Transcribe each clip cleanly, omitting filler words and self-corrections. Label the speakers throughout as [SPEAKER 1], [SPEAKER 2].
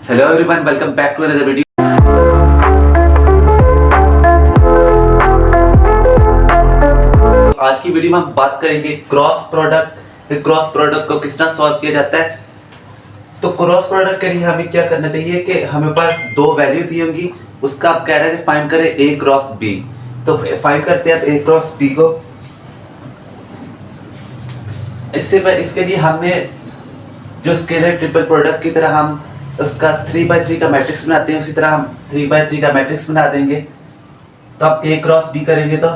[SPEAKER 1] Hello everyone, welcome back to another video. आज की video में हम बात करेंगे क्रॉस प्रोडक्ट को किस तरह सॉल्व किया जाता है। तो क्रॉस प्रोडक्ट के लिए हमें क्या करना चाहिए कि हमें पास दो वैल्यू दी होंगी, उसका आप कह रहे हैं फाइंड करें ए क्रॉस बी। तो फाइंड करते हैं ए क्रॉस बी को। इसके लिए हमने जो स्केलर ट्रिपल प्रोडक्ट की तरह हम उसका 3x3 का मैट्रिक्स बनाते हैं, उसी तरह हम 3x3 का मैट्रिक्स बना देंगे। तो अब ए क्रॉस बी करेंगे तो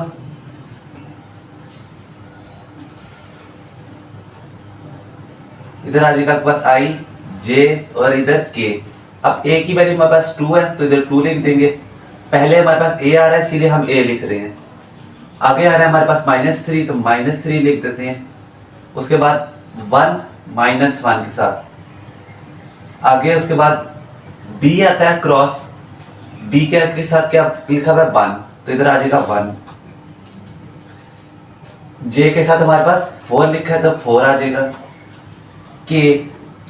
[SPEAKER 1] इधर आ जाएगा आपके पास आई जे और इधर के। अब ए की वैल्यू हमारे पास 2 है तो इधर 2 लिख देंगे। पहले हमारे पास ए आ रहा है इसीलिए हम ए लिख रहे हैं। आगे आ रहा है हमारे पास -3 तो -3 लिख देते हैं। उसके बाद 1 -1 के साथ आगे, उसके बाद b आता है क्रॉस b के साथ क्या लिखा हुआ है 1 तो इधर आ जाएगा 1। j के साथ हमारे पास 4 लिखा है तो 4 आ जाएगा। k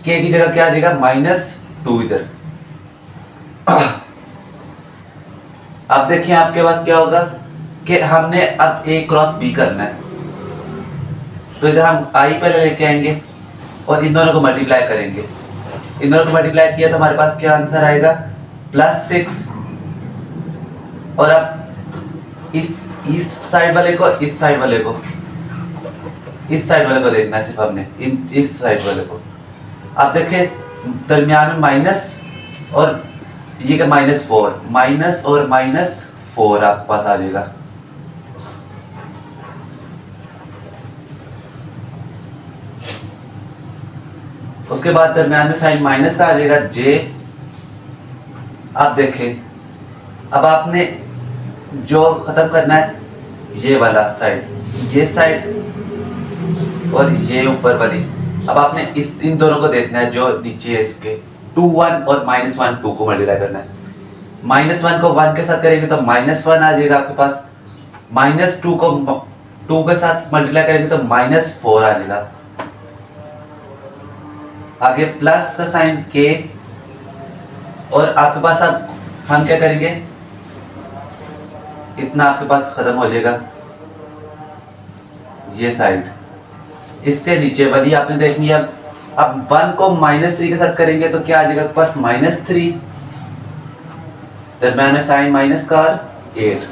[SPEAKER 1] की जगह क्या आ जाएगा -2 इधर। अब देखिए आपके पास क्या होगा कि हमने अब a क्रॉस b करना है तो इधर हम i पहले लेके आएंगे और इन दोनों को मल्टीप्लाई करेंगे। इन दोनों को मल्टीप्लाई किया तो हमारे पास क्या आंसर आएगा +6। और अब इस साइड वाले को इस साइड वाले को देखना है, सिर्फ हमने इस साइड वाले को। आप देखिए दरमियान में माइनस और ये का -4 माइनस और -4 आपके पास आ जाएगा। उसके बाद दरम्यान में साइन माइनस का आ जाएगा जे। आप देखें अब आपने जो खत्म करना है ये वाला साइड, ये साइड और ये ऊपर वाली। अब आपने इन दोनों को देखना है जो नीचे है इसके 2 1 और -1 2 को मल्टीप्लाई करना है। -1 को 1 के साथ करेंगे तो -1 आ जाएगा आपके पास। -2 को 2 के साथ मल्टीप्लाई करेंगे तो -4 आ जाएगा। आगे प्लस का साइन के और आपके पास अब हम क्या करेंगे, इतना आपके पास खत्म हो जाएगा ये साइड। इससे नीचे वाली आपने देखनी है। अब 1 को -3 के साथ करेंगे तो क्या आ जाएगा आपके पास -3, दरम्यान में साइन माइनस का 8।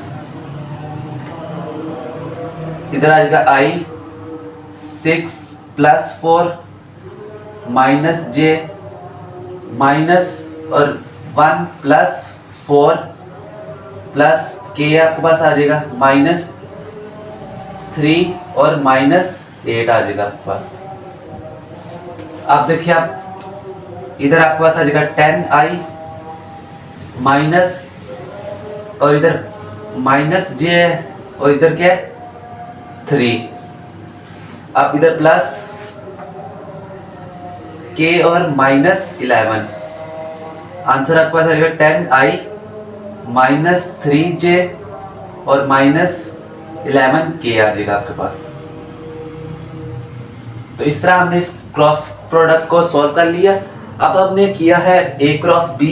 [SPEAKER 1] इधर आ जाएगा i 6 + 4 -j माइनस और 1 + 4 प्लस k आपके पास आ जाएगा -3 और -8 आ जाएगा आपके पास। आप देखिए आप इधर आपके पास आ जाएगा 10i माइनस और इधर -j और इधर क्या है 3। आप इधर प्लस k और -11। आंसर आपके पास आ जाएगा 10i -3j और -11k आ जाएगा आपके पास। तो इस तरह हमने इस क्रॉस प्रोडक्ट को सॉल्व कर लिया। अब हमने किया है a क्रॉस b।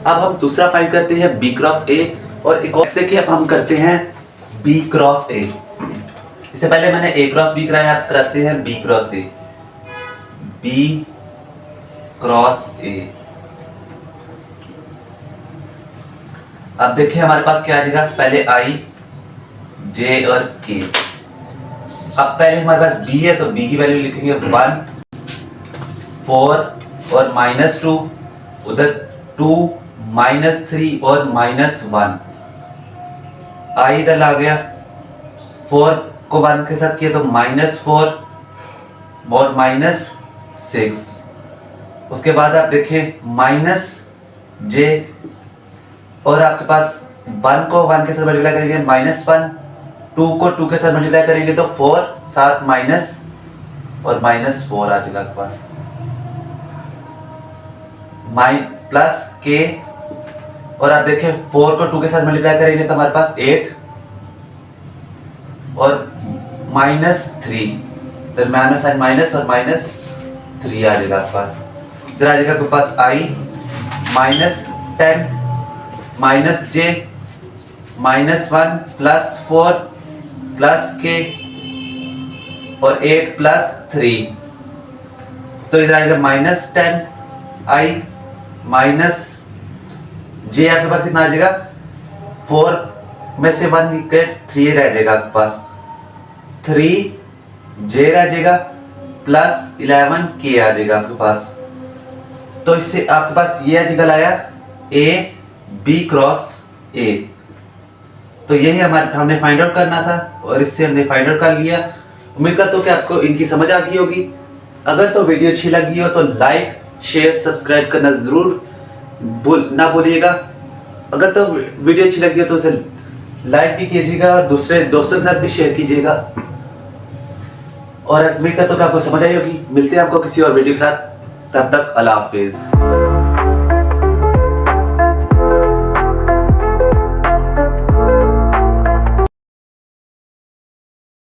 [SPEAKER 1] अब हम दूसरा फाइंड करते हैं b क्रॉस a और एक और देखिए अब हम करते हैं b क्रॉस a। इससे पहले मैंने a क्रॉस b कराया, आप करते हैं b cross a। b cross a। अब देखिए हमारे पास क्या आ जाएगा, पहले i j और k। अब पहले हमारे पास b है तो b की वैल्यू लिखेंगे 1 4 और -2, उधर 2 -3 और -1। i इधर आ गया, 4 को 1 के साथ किया तो -4 और -6। उसके बाद आप देखें -j और आपके पास 1 को 1 के साथ मल्टीप्लाई करेंगे -1, 2 को 2 के साथ मल्टीप्लाई करेंगे तो 4, साथ माइनस और -4 आ जाएगा आपके पास। प्लस k और आप देखें 4 को 2 के साथ मल्टीप्लाई करेंगे तो हमारे पास 8 और -3, दरम्यान में साइन माइनस और -3 आ जाएगा आपके पास। इधर आ जाएगा आपके पास i -10 -j -1 +4 +k और 8 +3, तो इधर आएगा -10 i -j, आपके पास कितना आ जाएगा, 4 में से 1 निकल 3 रह जाएगा आपके पास, 3j रह जाएगा +11k आ जाएगा आपके पास। तो इससे आपके पास ये निकल आया a b क्रॉस a। तो यही हमने फाइंड आउट करना था और इससे हमने फाइंड आउट कर लिया। उम्मीद करता हूँ कि आपको इनकी समझ आ गई होगी। अगर तो वीडियो अच्छी लगी हो तो लाइक शेयर सब्सक्राइब करना जरूर ना भूलिएगा। अगर तो वीडियो अच्छी लगी हो तो उसे लाइक भी कीजिएगा और दूसरे दोस्तों के साथ भी शेयर कीजिएगा। और उम्मीद करता हूँ कि आपको समझ आई होगी। मिलते हैं आपको किसी और वीडियो के साथ, तब तक अल्लाह हाफिज।